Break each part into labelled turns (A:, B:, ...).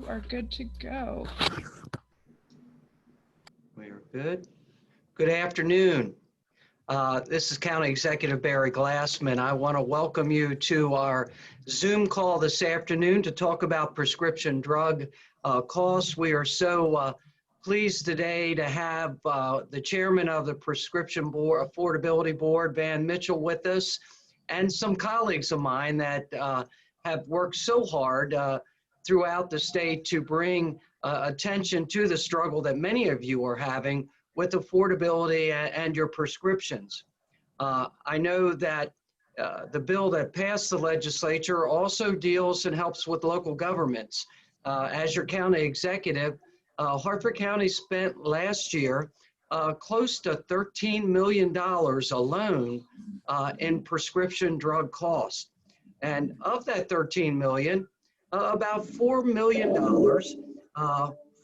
A: are good to go.
B: We are good. Good afternoon. This is County Executive Barry Glassman. I want to welcome you to our Zoom call this afternoon to talk about prescription drug costs. We are so pleased today to have the chairman of the Prescription Board, Affordability Board, Van Mitchell, with us, and some colleagues of mine that have worked so hard throughout the state to bring attention to the struggle that many of you are having with affordability and your prescriptions. I know that the bill that passed the legislature also deals and helps with local governments. As your county executive, Harford County spent last year close to $13 million alone in prescription drug costs. And of that $13 million, about $4 million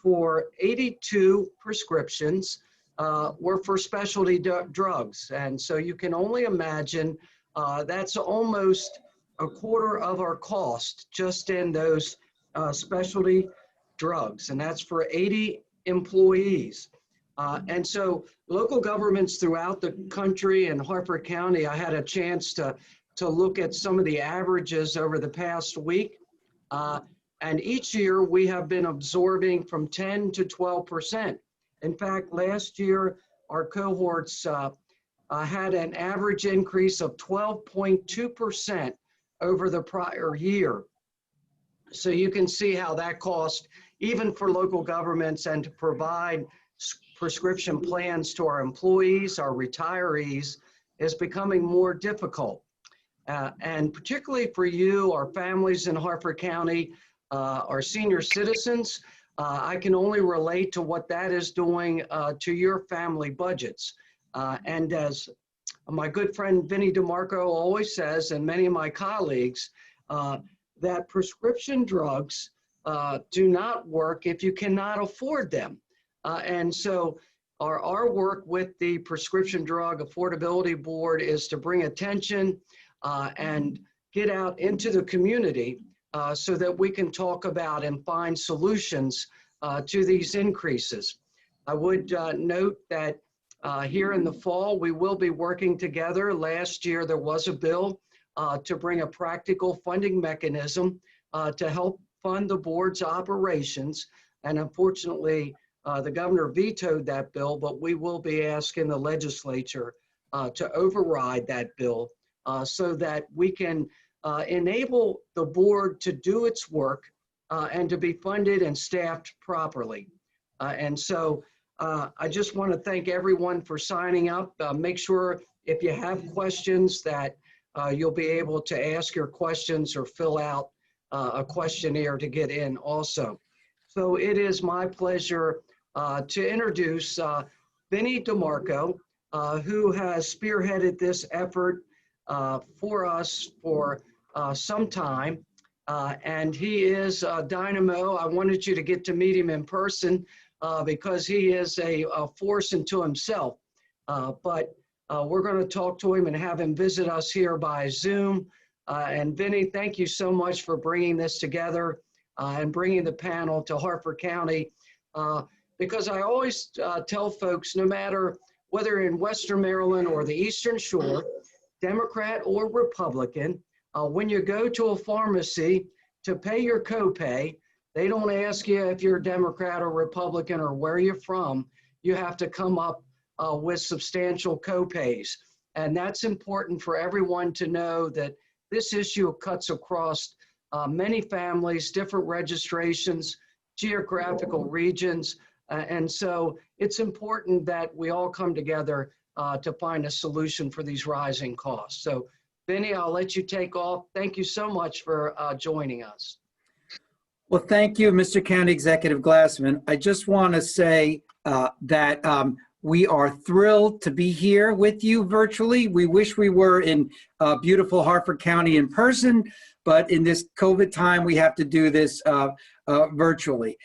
B: for 82 prescriptions were for specialty drugs. And so you can only imagine that's almost a quarter of our cost just in those specialty drugs. And that's for 80 employees. And so local governments throughout the country and Harford County, I had a chance to look at some of the averages over the past week. And each year we have been absorbing from 10 to 12%. In fact, last year, our cohorts had an average increase of 12.2% over the prior year. So you can see how that cost, even for local governments, and to provide prescription plans to our employees, our retirees, is becoming more difficult. And particularly for you, our families in Harford County, our senior citizens, I can only relate to what that is doing to your family budgets. And as my good friend Vinny DeMarco always says, and many of my colleagues, that prescription drugs do not work if you cannot afford them. And so our work with the Prescription Drug Affordability Board is to bring attention and get out into the community so that we can talk about and find solutions to these increases. I would note that here in the fall, we will be working together. Last year, there was a bill to bring a practical funding mechanism to help fund the board's operations. And unfortunately, the governor vetoed that bill, but we will be asking the legislature to override that bill so that we can enable the board to do its work and to be funded and staffed properly. And so I just want to thank everyone for signing up. Make sure if you have questions that you'll be able to ask your questions or fill out a questionnaire to get in also. So it is my pleasure to introduce Vinny DeMarco, who has spearheaded this effort for us for some time. And he is dynamo. I wanted you to get to meet him in person because he is a force unto himself. But we're going to talk to him and have him visit us here by Zoom. And Vinny, thank you so much for bringing this together and bringing the panel to Harford County. Because I always tell folks, no matter whether in Western Maryland or the Eastern Shore, Democrat or Republican, when you go to a pharmacy to pay your copay, they don't ask you if you're Democrat or Republican or where you're from. You have to come up with substantial copays. And that's important for everyone to know that this issue cuts across many families, different registrations, geographical regions. And so it's important that we all come together to find a solution for these rising costs. So Vinny, I'll let you take off. Thank you so much for joining us.
C: Well, thank you, Mr. County Executive Glassman. I just want to say that we are thrilled to be here with you virtually. We wish we were in beautiful Harford County in person, but in this COVID time, we have to do this virtually.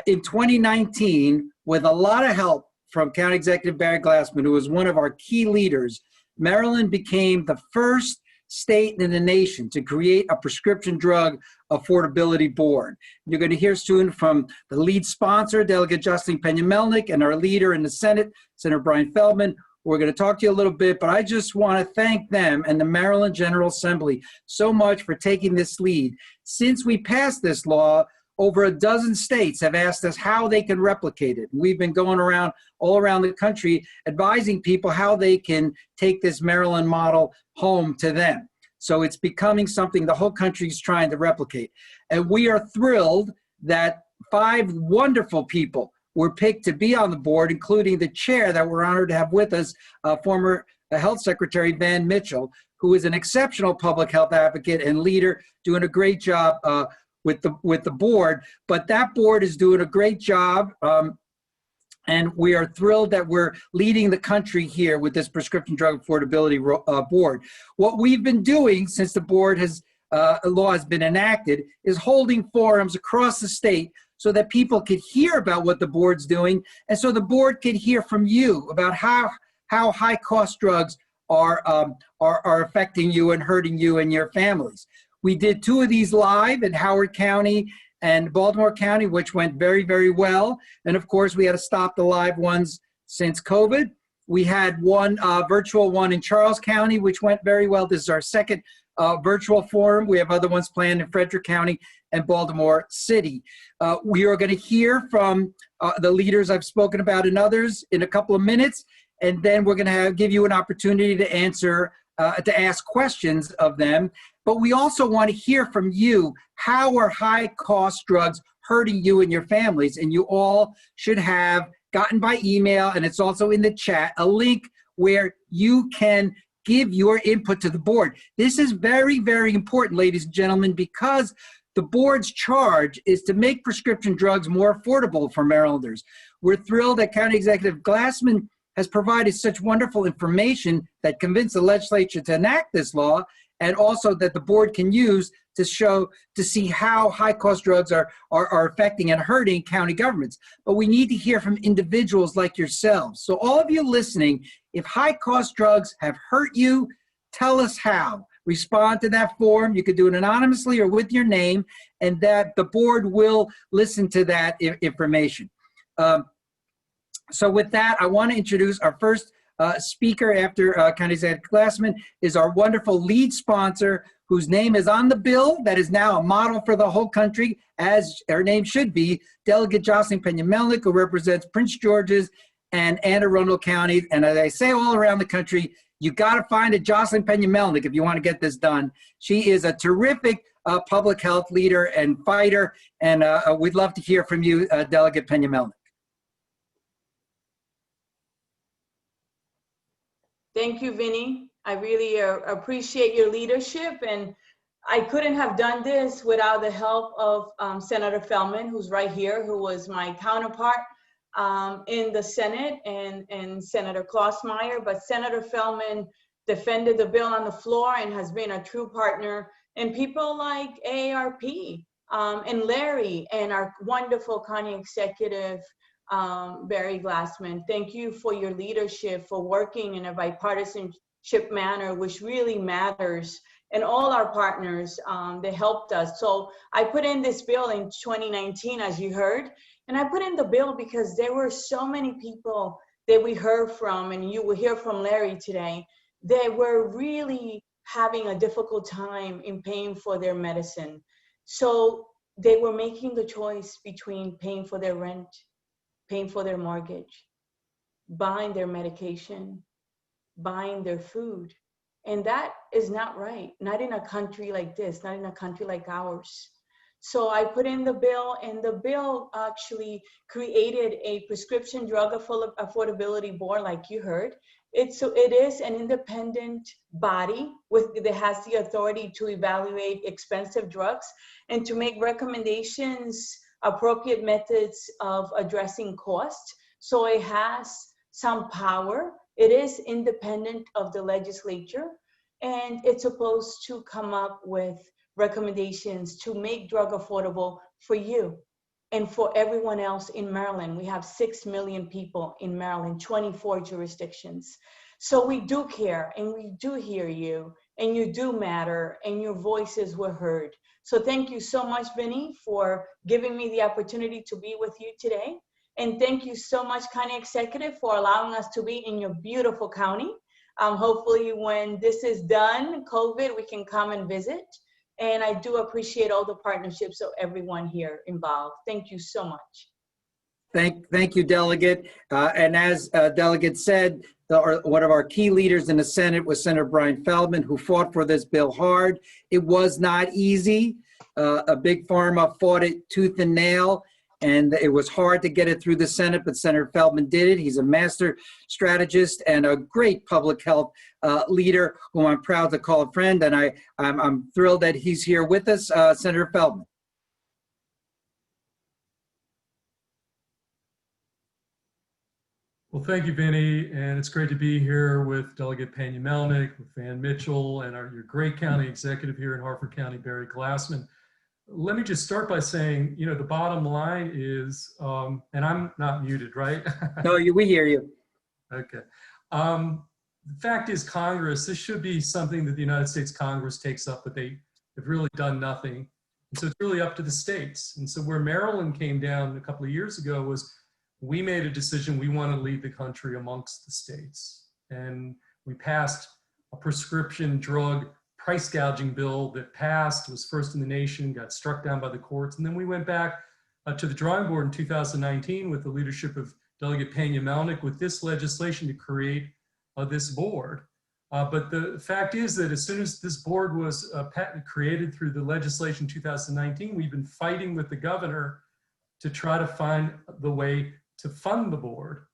C: In 2019, with a lot of help from County Executive Barry Glassman, who was one of our key leaders, Maryland became the first state in the nation to create a prescription drug affordability board. You're going to hear soon from the lead sponsor, Delegate Joseline Peña-Melnyk, and our leader in the Senate, Senator Brian Feldman. We're going to talk to you a little bit, but I just want to thank them and the Maryland General Assembly so much for taking this lead. Since we passed this law, over a dozen states have asked us how they can replicate it. We've been going around all around the country advising people how they can take this Maryland model home to them. So it's becoming something the whole country is trying to replicate. And we are thrilled that 5 wonderful people were picked to be on the board, including the chair that we're honored to have with us, former Health Secretary Van Mitchell, who is an exceptional public health advocate and leader, doing a great job with the board. But that board is doing a great job, and we are thrilled that we're leading the country here with this prescription drug affordability board. What we've been doing since the board law has been enacted is holding forums across the state so that people could hear about what the board's doing, and so the board could hear from you about how high-cost drugs are affecting you and hurting you and your families. We did 2 of these live in Howard County and Baltimore County, which went very, very well. And of course, we had to stop the live ones since COVID. We had one virtual one in Charles County, which went very well. This is our second virtual forum. We have other ones planned in Frederick County and Baltimore City. We are going to hear from the leaders I've spoken about and others in a couple of minutes, and then we're going to give you an opportunity to answer, to ask questions of them. But we also want to hear from you. How are high-cost drugs hurting you and your families? And you all should have gotten by email, and it's also in the chat, a link where you can give your input to the board. This is very, very important, ladies and gentlemen, because the board's charge is to make prescription drugs more affordable for Marylanders. We're thrilled that County Executive Glassman has provided such wonderful information that convinced the legislature to enact this law, and also that the board can use to see how high-cost drugs are affecting and hurting county governments. But we need to hear from individuals like yourselves. So all of you listening, if high-cost drugs have hurt you, tell us how. Respond to that form. You could do it anonymously or with your name, and that the board will listen to that information. So with that, I want to introduce our first speaker after County Executive Glassman is our wonderful lead sponsor, whose name is on the bill, that is now a model for the whole country, as her name should be, Delegate Joseline Peña-Melnyk, who represents Prince George's and Anne Arundel counties. And as I say all around the country, you got to find a Joseline Peña-Melnyk if you want to get this done. She is a terrific public health leader and fighter, and we'd love to hear from you, Delegate Peña-Melnyk.
A: Thank you, Vinny. I really appreciate your leadership, and I couldn't have done this without the help of Senator Feldman, who's right here, who was my counterpart in the Senate, and Senator Klausmeyer. But Senator Feldman defended the bill on the floor and has been a true partner. And people like AARP and Larry and our wonderful county executive, Barry Glassman, thank you for your leadership, for working in a bipartisanship manner, which really matters. And all our partners, they helped us. So I put in this bill in 2019, as you heard, and I put in the bill because there were so many people that we heard from, and you will hear from Larry today, that were really having a difficult time in paying for their medicine. So they were making the choice between paying for their rent, paying for their mortgage, buying their medication, buying their food. And that is not right, not in a country like this, not in a country like ours. So I put in the bill, and the bill actually created a prescription drug affordability board, like you heard. It is an independent body that has the authority to evaluate expensive drugs and to make recommendations, appropriate methods of addressing cost. So it has some power. It is independent of the legislature, and it's supposed to come up with recommendations to make drug affordable for you and for everyone else in Maryland. We have 6 million people in Maryland, 24 jurisdictions. So we do care, and we do hear you, and you do matter, and your voices were heard. So thank you so much, Vinny, for giving me the opportunity to be with you today. And thank you so much, County Executive, for allowing us to be in your beautiful county. Hopefully when this is done, COVID, we can come and visit. And I do appreciate all the partnerships of everyone here involved. Thank you so much.
C: Thank you, Delegate. And as Delegate said, one of our key leaders in the Senate was Senator Brian Feldman, who fought for this bill hard. It was not easy. A big pharma fought it tooth and nail, and it was hard to get it through the Senate, but Senator Feldman did it. He's a master strategist and a great public health leader whom I'm proud to call a friend, and I'm thrilled that he's here with us. Senator Feldman.
D: Well, thank you, Vinny, and it's great to be here with Delegate Peña-Melnyk, with Van Mitchell, and your great county executive here in Harford County, Barry Glassman. Let me just start by saying, you know, the bottom line is, and I'm not muted, right?
C: No, we hear you.
D: Okay. The fact is, Congress, this should be something that the United States Congress takes up, but they have really done nothing. And so it's really up to the states. And so where Maryland came down a couple of years ago was, we made a decision, we want to lead the country amongst the states. And we passed a prescription drug price gouging bill that passed, was first in the nation, got struck down by the courts. And then we went back to the drawing board in 2019 with the leadership of Delegate Peña-Melnyk with this legislation to create this board. But the fact is that as soon as this board was created through the legislation in 2019, we've been fighting with the governor to try to find the way to fund the board.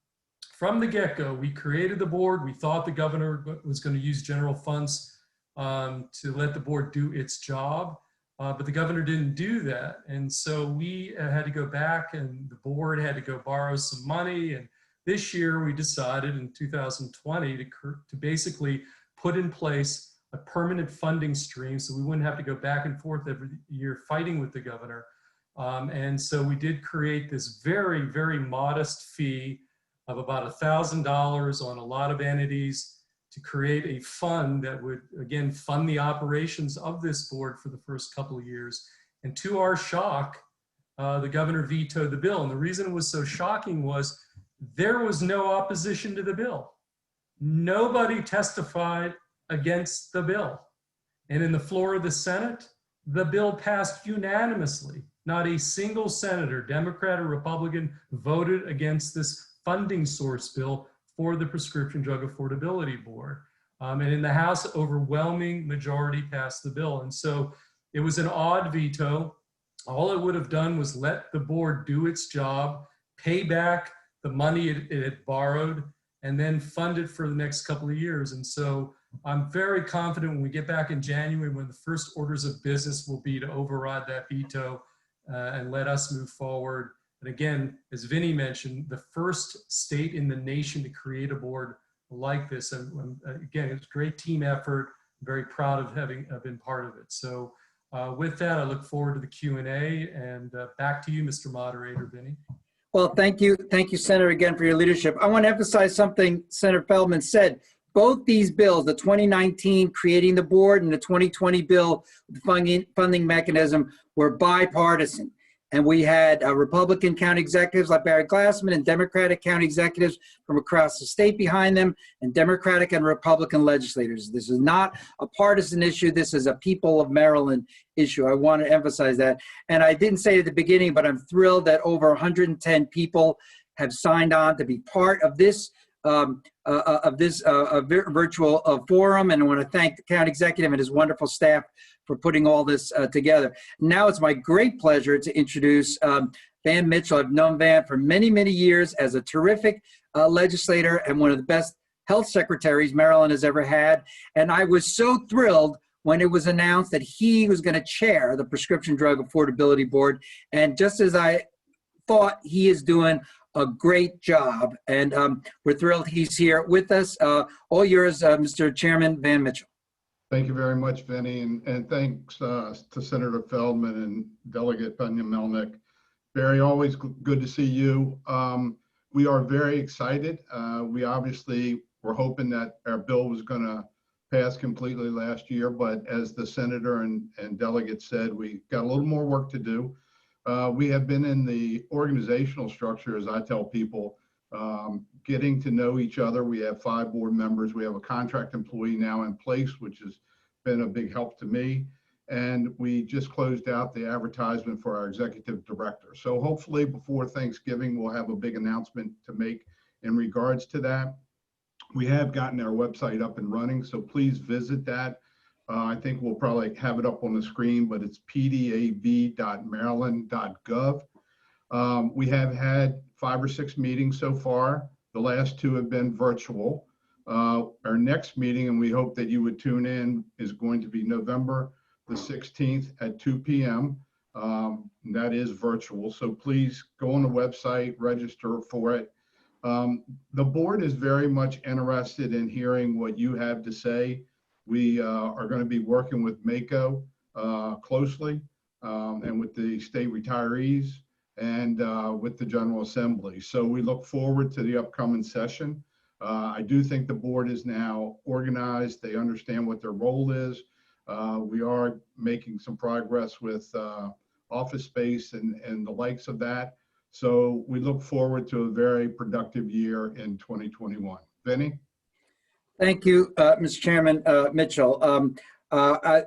D: From the get-go, we created the board. We thought the governor was going to use general funds to let the board do its job, but the governor didn't do that. And so we had to go back, and the board had to go borrow some money. And this year we decided in 2020 to basically put in place a permanent funding stream so we wouldn't have to go back and forth every year fighting with the governor. And so we did create this very, very modest fee of about $1,000 on a lot of entities to create a fund that would, again, fund the operations of this board for the first couple of years. And to our shock, the governor vetoed the bill. And the reason it was so shocking was there was no opposition to the bill. Nobody testified against the bill. And in the floor of the Senate, the bill passed unanimously. Not a single senator, Democrat or Republican, voted against this funding source bill for the Prescription Drug Affordability Board. And in the House, overwhelming majority passed the bill. And so it was an odd veto. All it would have done was let the board do its job, pay back the money it had borrowed, and then fund it for the next couple of years. And so I'm very confident when we get back in January, when the first orders of business will be to override that veto and let us move forward. And again, as Vinny mentioned, the first state in the nation to create a board like this. And again, it's a great team effort. I'm very proud of having been part of it. So with that, I look forward to the Q&A, and back to you, Mr. Moderator, Vinny.
C: Well, thank you, Senator, again for your leadership. I want to emphasize something Senator Feldman said. Both these bills, the 2019 creating the board and the 2020 bill, the funding mechanism, were bipartisan. And we had Republican county executives like Barry Glassman and Democratic county executives from across the state behind them, and Democratic and Republican legislators. This is not a partisan issue. This is a people of Maryland issue. I want to emphasize that. And I didn't say it at the beginning, but I'm thrilled that over 110 people have signed on to be part of this virtual forum. And I want to thank the county executive and his wonderful staff for putting all this together. Now it's my great pleasure to introduce Van Mitchell. I've known Van for many, many years as a terrific legislator and one of the best health secretaries Maryland has ever had. And I was so thrilled when it was announced that he was going to chair the Prescription Drug Affordability Board. And just as I thought, he is doing a great job. And we're thrilled he's here with us. All yours, Mr. Chairman Van Mitchell.
E: Thank you very much, Vinny, and thanks to Senator Feldman and Delegate Peña-Melnyk. Barry, always good to see you. We are very excited. We obviously were hoping that our bill was going to passed completely last year, but as the senator and delegate said, we got a little more work to do. We have been in the organizational structure, as I tell people, getting to know each other. We have 5 board members. We have a contract employee now in place, which has been a big help to me. And we just closed out the advertisement for our executive director. So hopefully before Thanksgiving, we'll have a big announcement to make in regards to that. We have gotten our website up and running, so please visit that. I think we'll probably have it up on the screen, but it's pdab.maryland.gov. We have had 5 or 6 meetings so far. The last 2 have been virtual. Our next meeting, and we hope that you would tune in, is going to be November the 16th at 2 p.m. That is virtual, so please go on the website, register for it. The board is very much interested in hearing what you have to say. We are going to be working with MACO closely and with the state retirees and with the General Assembly. So we look forward to the upcoming session. I do think the board is now organized. They understand what their role is. We are making some progress with office space and the likes of that. So we look forward to a very productive year in 2021. Vinny?
C: Thank you, Mr. Chairman Mitchell.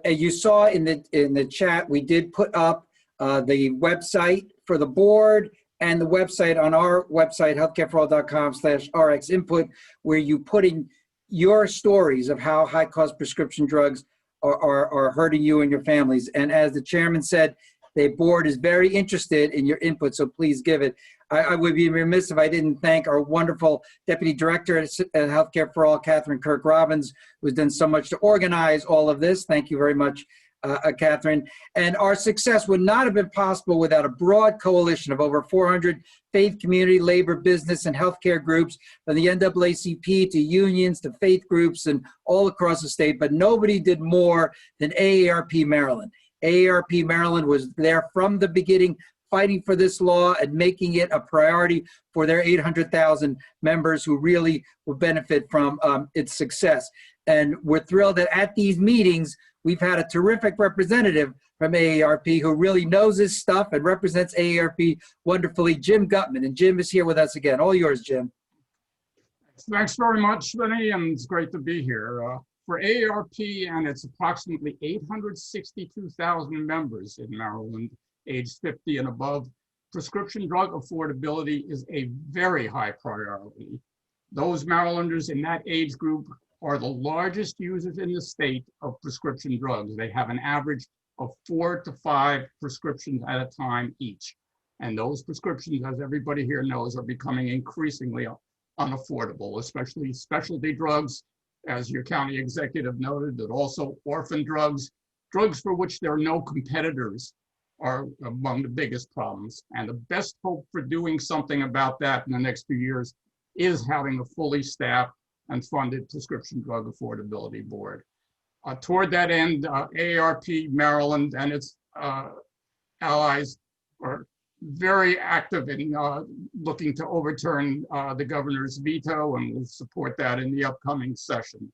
C: You saw in the chat, we did put up the website for the board and the website on our website, healthcareforall.com/RX input, where you put in your stories of how high-cost prescription drugs are hurting you and your families. And as the chairman said, the board is very interested in your input, so please give it. I would be remiss if I didn't thank our wonderful Deputy Director at Healthcare for All, Catherine Kirk-Robbins, who's done so much to organize all of this. Thank you very much, Catherine. And our success would not have been possible without a broad coalition of over 400 faith, community, labor, business, and healthcare groups, from the NAACP to unions to faith groups and all across the state. But nobody did more than AARP Maryland. AARP Maryland was there from the beginning, fighting for this law and making it a priority for their 800,000 members who really will benefit from its success. And we're thrilled that at these meetings, we've had a terrific representative from AARP who really knows his stuff and represents AARP wonderfully, Jim Gutman. And Jim is here with us again. All yours, Jim.
F: Thanks very much, Vinny, and it's great to be here. For AARP and its approximately 862,000 members in Maryland, age 50 and above, prescription drug affordability is a very high priority. Those Marylanders in that age group are the largest users in the state of prescription drugs. They have an average of 4 to 5 prescriptions at a time each. And those prescriptions, as everybody here knows, are becoming increasingly unaffordable, especially specialty drugs, as your county executive noted, but also orphan drugs, drugs for which there are no competitors, are among the biggest problems. And the best hope for doing something about that in the next few years is having a fully staffed and funded prescription drug affordability board. Toward that end, AARP Maryland and its allies are very active in looking to overturn the governor's veto, and we'll support that in the upcoming session.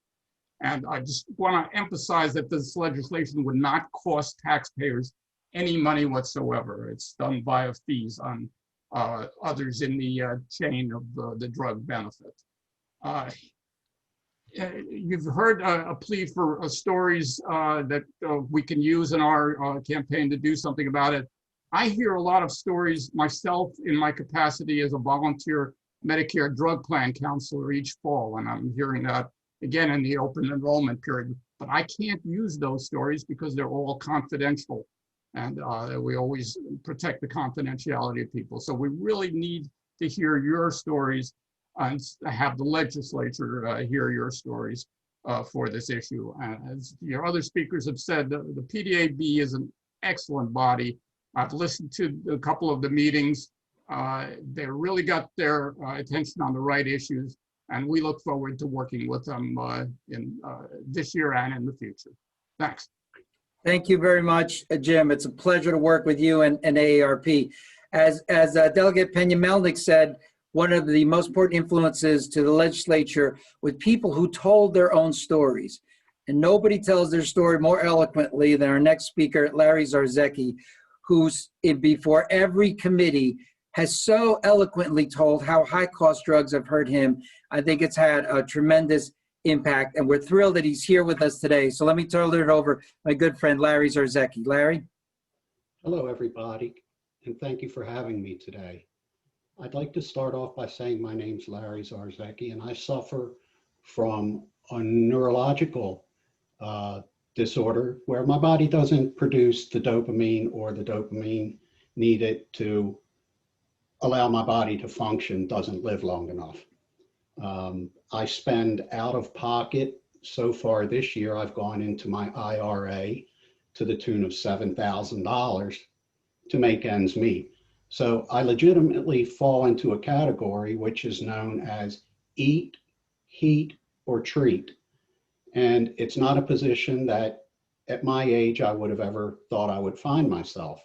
F: And I just want to emphasize that this legislation would not cost taxpayers any money whatsoever. It's done via fees on others in the chain of the drug benefit. You've heard a plea for stories that we can use in our campaign to do something about it. I hear a lot of stories myself in my capacity as a volunteer Medicare drug plan counselor each fall, and I'm hearing that again in the open enrollment period. But I can't use those stories because they're all confidential, and we always protect the confidentiality of people. So we really need to hear your stories and have the legislature hear your stories for this issue. As your other speakers have said, the PDAB is an excellent body. I've listened to a couple of the meetings. They really got their attention on the right issues, and we look forward to working with them in this year and in the future. Thanks.
C: Thank you very much, Jim. It's a pleasure to work with you and AARP. As Delegate Peña-Melnyk said, one of the most important influences to the legislature with people who told their own stories. And nobody tells their story more eloquently than our next speaker, Larry Zarzecki, who's before every committee has so eloquently told how high-cost drugs have hurt him. I think it's had a tremendous impact, and we're thrilled that he's here with us today. So let me turn it over to my good friend, Larry Zarzecki. Larry?
G: Hello, everybody, and thank you for having me today. I'd like to start off by saying my name's Larry Zarzecki, and I suffer from a neurological disorder where my body doesn't produce the dopamine or the dopamine needed to allow my body to function, doesn't live long enough. I spend out of pocket so far this year, I've gone into my IRA to the tune of $7,000 to make ends meet. So I legitimately fall into a category which is known as eat, heat, or treat. And it's not a position that at my age I would have ever thought I would find myself.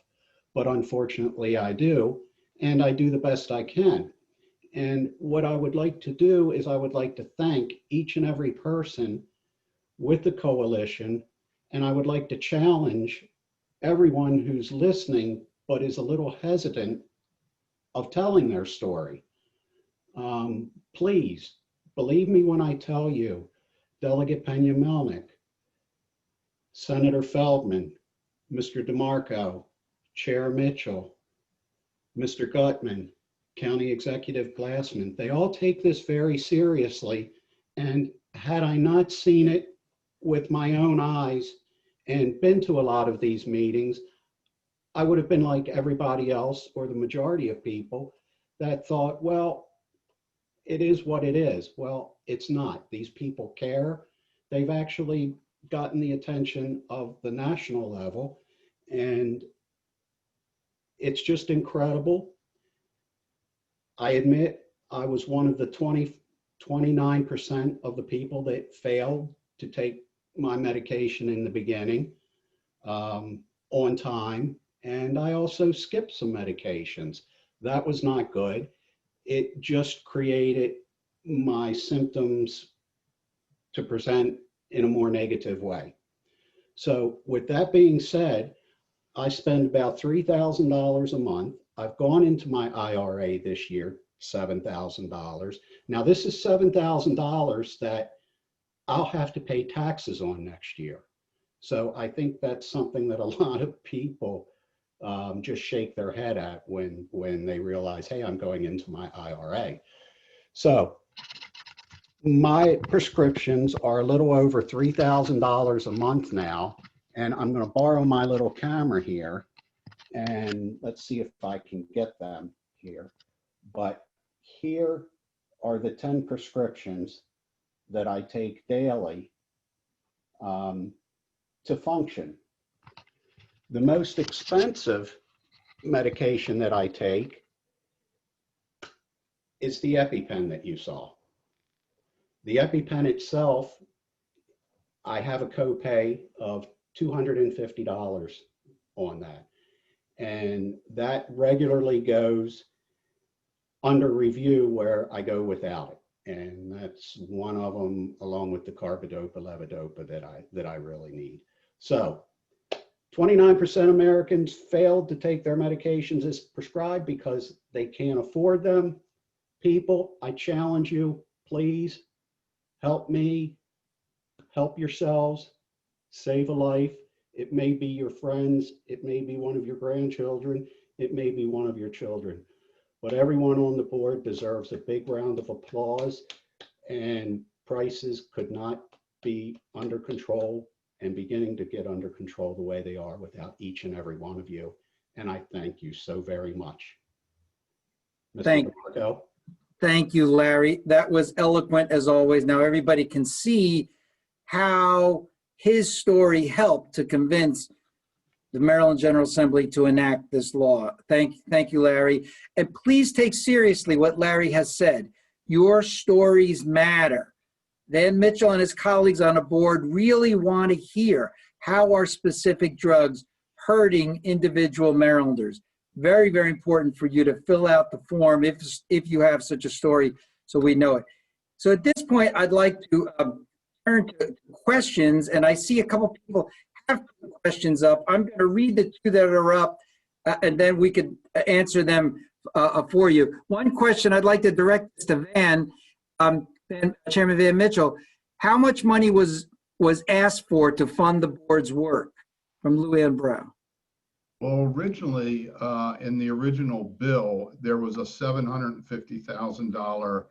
G: But unfortunately I do, and I do the best I can. And what I would like to do is I would like to thank each and every person with the coalition, and I would like to challenge everyone who's listening but is a little hesitant of telling their story. Please believe me when I tell you, Delegate Peña-Melnyk, Senator Feldman, Mr. DeMarco, Chair Mitchell, Mr. Gutman, County Executive Glassman, they all take this very seriously. And had I not seen it with my own eyes and been to a lot of these meetings, I would have been like everybody else, or the majority of people that thought, well, it is what it is. Well, it's not. These people care. They've actually gotten the attention of the national level, and it's just incredible. I admit I was one of the 29% of the people that failed to take my medication in the beginning on time. And I also skipped some medications. That was not good. It just created my symptoms to present in a more negative way. So with that being said, I spend about $3,000 a month. I've gone into my IRA this year, $7,000. Now this is $7,000 that I'll have to pay taxes on next year. So I think that's something that a lot of people just shake their head at when they realize, hey, I'm going into my IRA. So my prescriptions are a little over $3,000 a month now, and I'm going to borrow my little camera here, and let's see if I can get them here. But here are the 10 prescriptions that I take daily to function. The most expensive medication that I take is the EpiPen that you saw. The EpiPen itself, I have a copay of $250 on that. And that regularly goes under review where I go without it. And that's one of them, along with the carbidopa, levodopa that I really need. So 29% Americans failed to take their medications as prescribed because they can't afford them. People, I challenge you, please help me, help yourselves, save a life. It may be your friends, it may be one of your grandchildren, it may be one of your children. But everyone on the board deserves a big round of applause, and prices could not be under control and beginning to get under control the way they are without each and every one of you. And I thank you so very much. Mr. DeMarco.
C: Thank you, Larry. That was eloquent as always. Now everybody can see how his story helped to convince the Maryland General Assembly to enact this law. Thank you, Larry. And please take seriously what Larry has said. Your stories matter. Dan Mitchell and his colleagues on the board really want to hear how are specific drugs hurting individual Marylanders. Very, very important for you to fill out the form if you have such a story so we know it. So at this point, I'd like to turn to questions, and I see a couple people have questions up. I'm going to read the two that are up, and then we could answer them for you. One question I'd like to direct this to Chairman Van Mitchell. How much money was asked for to fund the board's work from Luann Brown?
E: Well, originally, in the original bill, there was a $750,000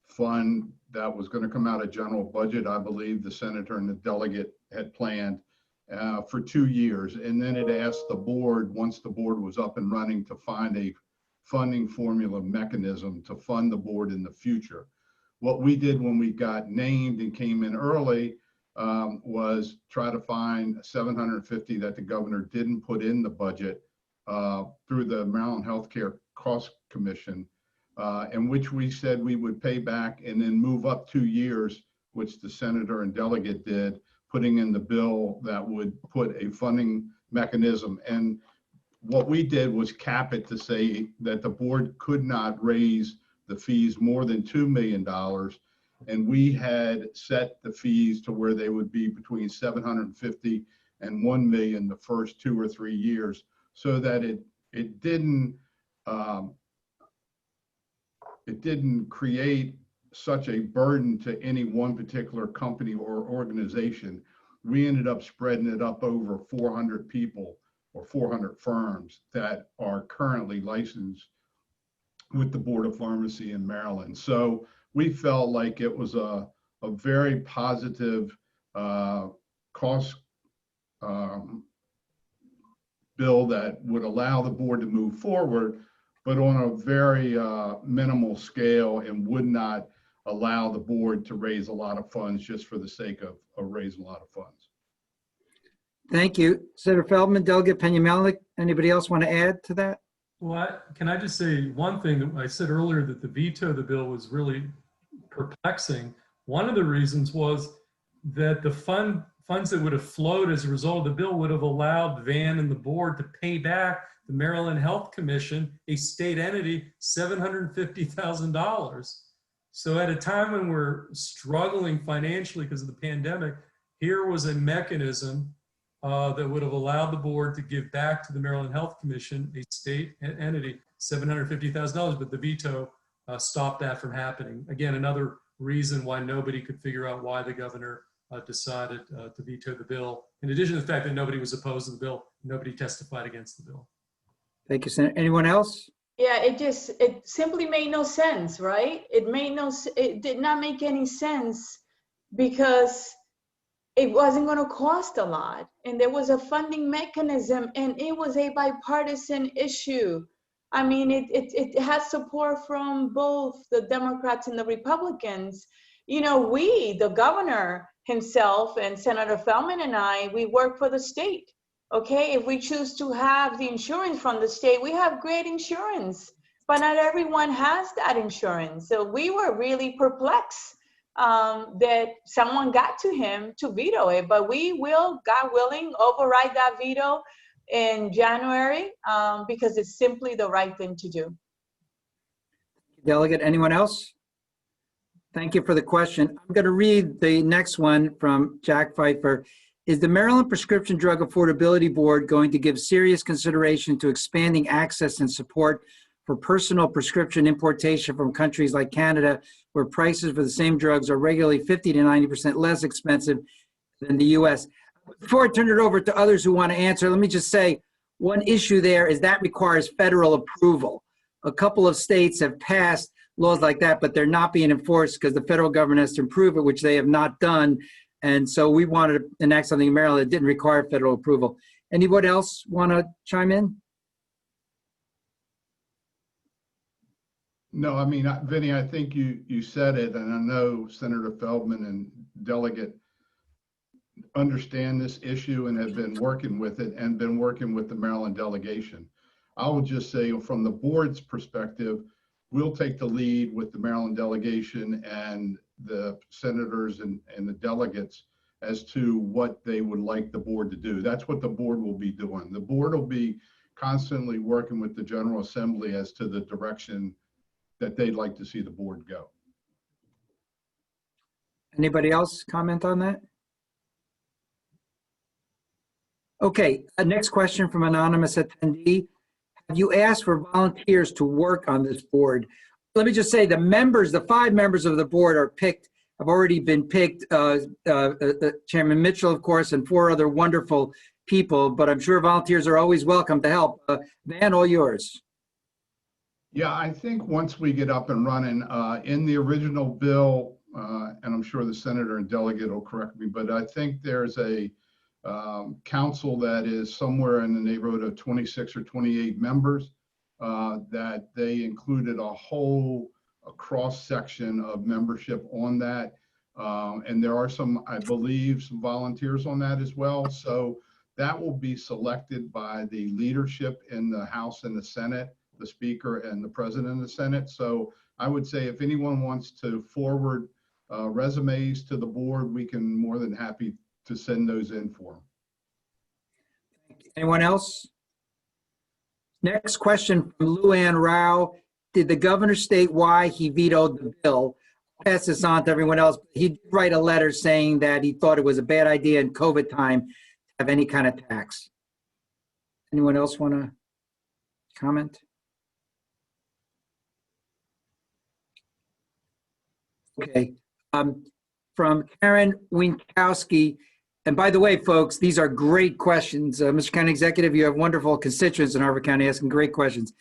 E: fund that was going to come out of general budget. I believe the senator and the delegate had planned for 2 years. And then it asked the board, once the board was up and running, to find a funding formula mechanism to fund the board in the future. What we did when we got named and came in early was try to find $750 that the governor didn't put in the budget through the Maryland Healthcare Cost Commission, in which we said we would pay back and then move up 2 years, which the senator and delegate did, putting in the bill that would put a funding mechanism. And what we did was cap it to say that the board could not raise the fees more than $2 million. And we had set the fees to where they would be between $750,000 and $1 million the first 2 or 3 years, so that it didn't create such a burden to any one particular company or organization. We ended up spreading it up over 400 people or 400 firms that are currently licensed with the Board of Pharmacy in Maryland. So we felt like it was a very positive cost bill that would allow the board to move forward, but on a very minimal scale, and would not allow the board to raise a lot of funds just for the sake of raising a lot of funds.
C: Thank you. Senator Feldman, Delegate Peña-Melnyk, anybody else want to add to that?
D: Well, can I just say one thing that I said earlier, that the veto of the bill was really perplexing. One of the reasons was that the funds that would have flowed as a result of the bill would have allowed Van and the board to pay back the Maryland Health Commission, a state entity, $750,000. So at a time when we're struggling financially because of the pandemic, here was a mechanism that would have allowed the board to give back to the Maryland Health Commission, a state entity, $750,000, but the veto stopped that from happening. Again, another reason why nobody could figure out why the governor decided to veto the bill. In addition to the fact that nobody was opposed to the bill, nobody testified against the bill.
C: Thank you, Senator. Anyone else?
A: Yeah, it simply made no sense, right? It did not make any sense because it wasn't going to cost a lot. And there was a funding mechanism, and it was a bipartisan issue. I mean, it has support from both the Democrats and the Republicans. You know, the governor himself and Senator Feldman and I, we work for the state. Okay, if we choose to have the insurance from the state, we have great insurance, but not everyone has that insurance. So we were really perplexed that someone got to him to veto it, but we will, God willing, override that veto in January because it's simply the right thing to do.
C: Delegate, anyone else? Thank you for the question. I'm going to read the next one from Jack Pfeiffer. Is the Maryland Prescription Drug Affordability Board going to give serious consideration to expanding access and support for personal prescription importation from countries like Canada, where prices for the same drugs are regularly 50 to 90% less expensive than the US? Before I turn it over to others who want to answer, let me just say one issue there is that requires federal approval. A couple of states have passed laws like that, but they're not being enforced because the federal government has to approve it, which they have not done. And so we wanted to enact something in Maryland that didn't require federal approval. Anyone else want to chime in?
E: No, I mean, Vinny, I think you said it, and I know Senator Feldman and Delegate understand this issue and have been working with it and been working with the Maryland delegation. I would just say from the board's perspective, we'll take the lead with the Maryland delegation and the senators and the delegates as to what they would like the board to do. That's what the board will be doing. The board will be constantly working with the General Assembly as to the direction that they'd like to see the board go.
C: Anybody else comment on that? Okay, next question from anonymous attendee. Have you asked for volunteers to work on this board? Let me just say the members, the 5 members of the board are picked, have already been picked. Chairman Mitchell, of course, and 4 other wonderful people, but I'm sure volunteers are always welcome to help. Van, all yours.
E: Yeah, I think once we get up and running, in the original bill, and I'm sure the senator and delegate will correct me, but I think there's a council that is somewhere in the neighborhood of 26 or 28 members, that they included a cross section of membership on that. And there are some, I believe, some volunteers on that as well. So that will be selected by the leadership in the House and the Senate, the Speaker and the President of the Senate. So I would say if anyone wants to forward resumes to the board, we can more than happy to send those in for them.
C: Anyone else? Next question from Luann Rao. Did the governor state why he vetoed the bill? I'll pass this on to everyone else. He did write a letter saying that he thought it was a bad idea in COVID time to have any kind of tax. Anyone else want to comment? Okay. From Karen Winkowski. And by the way, folks, these are great questions. Mr. County Executive, you have wonderful constituents in Harford County asking great questions.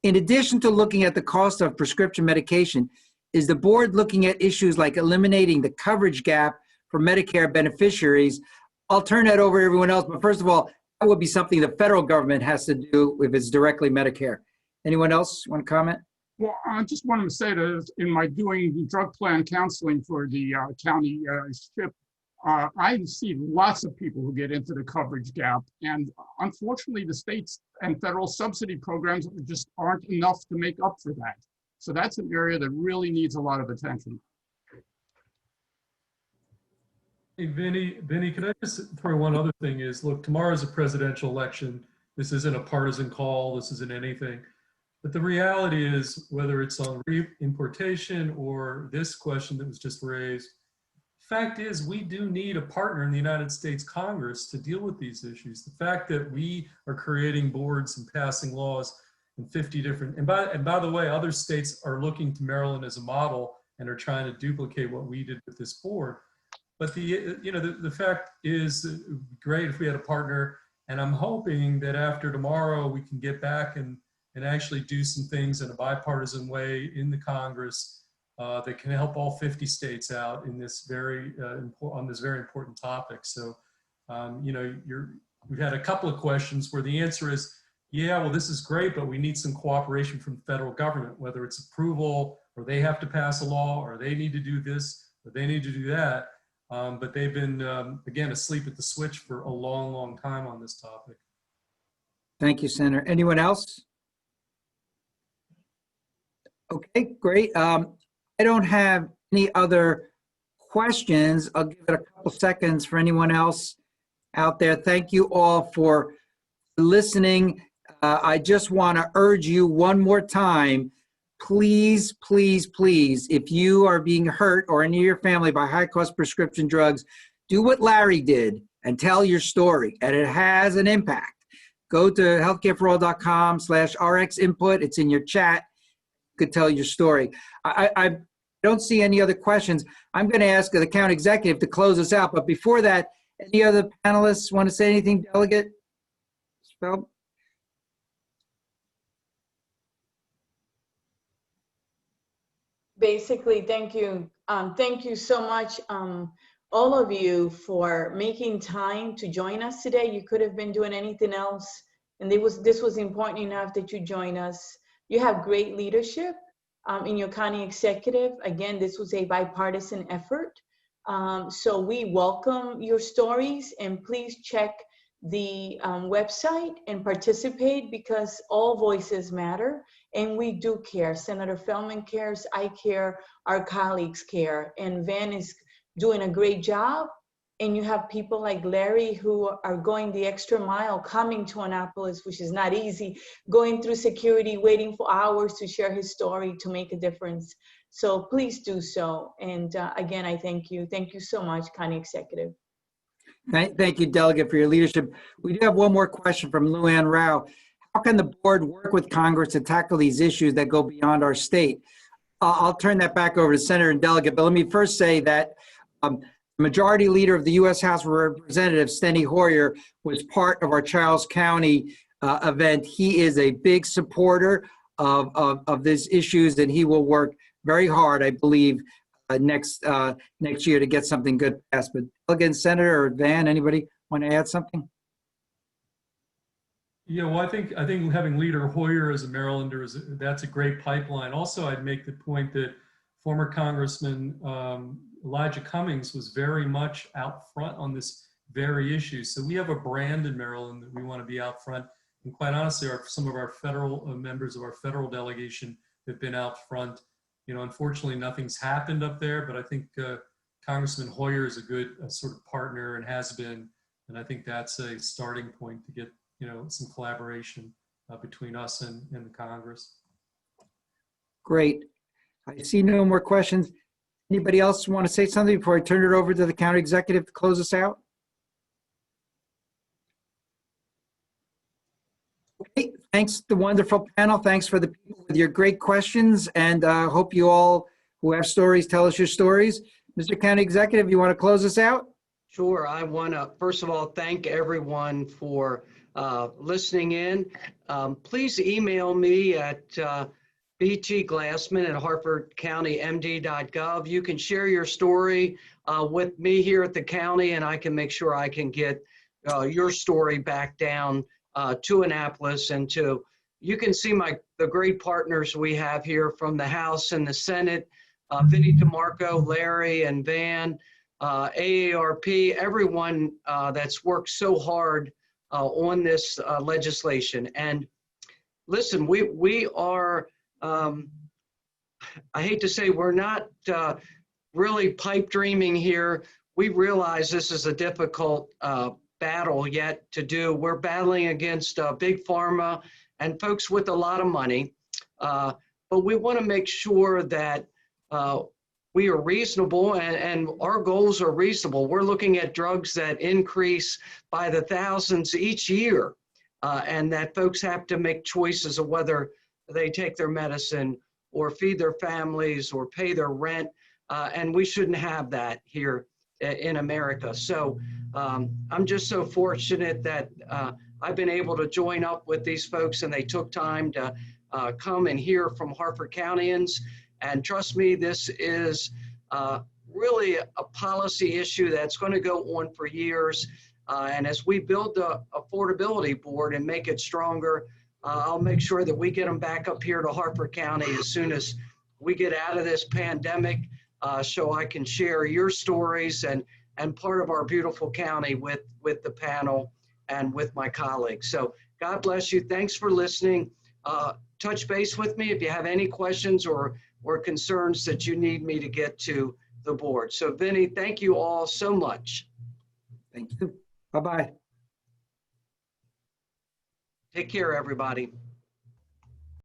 C: In addition to looking at the cost of prescription medication, is the board looking at issues like eliminating the coverage gap for Medicare beneficiaries? I'll turn that over to everyone else, but first of all, that would be something the federal government has to do if it's directly Medicare. Anyone else want to comment?
F: Well, I just wanted to say that in my doing drug plan counseling for the county SHIP, I see lots of people who get into the coverage gap, and unfortunately the states and federal subsidy programs just aren't enough to make up for that. So that's an area that really needs a lot of attention.
D: Hey, Vinny, can I just throw one other thing is, look, tomorrow's a presidential election. This isn't a partisan call. This isn't anything. But the reality is, whether it's on importation or this question that was just raised, fact is we do need a partner in the United States Congress to deal with these issues. The fact that we are creating boards and passing laws in 50 different, and by the way, other states are looking to Maryland as a model and are trying to duplicate what we did with this board. But the fact is, it would be great if we had a partner, and I'm hoping that after tomorrow we can get back and actually do some things in a bipartisan way in the Congress that can help all 50 states out in this on this very important topic. So, we've had a couple of questions where the answer is, yeah, well, this is great, but we need some cooperation from the federal government, whether it's approval or they have to pass a law or they need to do this or they need to do that. But they've been, again, asleep at the switch for a long, long time on this topic.
C: Thank you, Senator. Anyone else? Okay, great. I don't have any other questions. I'll give it a couple seconds for anyone else out there. Thank you all for listening. I just want to urge you one more time, please, please, please, if you are being hurt or any of your family by high-cost prescription drugs, do what Larry did and tell your story, and it has an impact. Go to healthcareforall.com/RX input. It's in your chat. You could tell your story. I don't see any other questions. I'm going to ask the county executive to close us out, but before that, any other panelists want to say anything, Delegate? Spell?
A: Basically, thank you. Thank you so much, all of you, for making time to join us today. You could have been doing anything else, and this was important enough that you join us. You have great leadership in your county executive. Again, this was a bipartisan effort. So we welcome your stories, and please check the website and participate, because all voices matter, and we do care. Senator Feldman cares, I care, our colleagues care, and Van is doing a great job. and you have people like Larry who are going the extra mile, coming to Annapolis, which is not easy, going through security, waiting for hours to share his story to make a difference. So please do so. And again, I thank you. Thank you so much, County Executive.
C: Thank you, Delegate, for your leadership. We do have one more question from Luann Rao. How can the board work with Congress to tackle these issues that go beyond our state? I'll turn that back over to Senator and Delegate, but let me first say that Majority Leader of the U.S. House of Representatives, Steny Hoyer, was part of our Charles County event. He is a big supporter of these issues, and he will work very hard, I believe, next year to get something good passed. But Delegate, Senator, or Van, anybody want to add something?
D: Yeah, well, I think having Leader Hoyer as a Marylander that's a great pipeline. Also, I'd make the point that former Congressman Elijah Cummings was very much out front on this very issue. So we have a brand in Maryland that we want to be out front. And quite honestly, some of our federal members of our federal delegation have been out front. You know, unfortunately, nothing's happened up there, but I think Congressman Hoyer is a good sort of partner and has been. And I think that's a starting point to get, you know, some collaboration between us and the Congress.
C: Great. I see no more questions. Anybody else want to say something before I turn it over to the County Executive to close us out? Okay. Thanks, the wonderful panel. Thanks for the people with your great questions, and hope you all who have stories tell us your stories. Mr. County Executive, you want to close us out?
B: Sure. I want to, first of all, thank everyone for listening in. Please email me at btglassman@harfordcountymd.gov. You can share your story with me here at the county, and I can make sure I can get your story back down to Annapolis. And you can see the great partners we have here from the House and the Senate, Vincent DeMarco, Larry, and Van, AARP, everyone that's worked so hard on this legislation. And listen, we are, I hate to say, we're not really pipe dreaming here. We realize this is a difficult battle yet to do. We're battling against big pharma and folks with a lot of money, but we want to make sure that we are reasonable, and our goals are reasonable. We're looking at drugs that increase by the thousands each year, and that folks have to make choices of whether they take their medicine or feed their families or pay their rent, and we shouldn't have that here in America. So I'm just so fortunate that I've been able to join up with these folks, and they took time to come and hear from Harford Countyans. And trust me, this is really a policy issue that's going to go on for years. And as we build the affordability board and make it stronger, I'll make sure that we get them back up here to Harford County as soon as we get out of this pandemic, so I can share your stories and part of our beautiful county with the panel and with my colleagues. So God bless you. Thanks for listening. Touch base with me if you have any questions or concerns that you need me to get to the board. So Vinny, thank you all so much.
C: Thank you. Bye-bye.
B: Take care, everybody.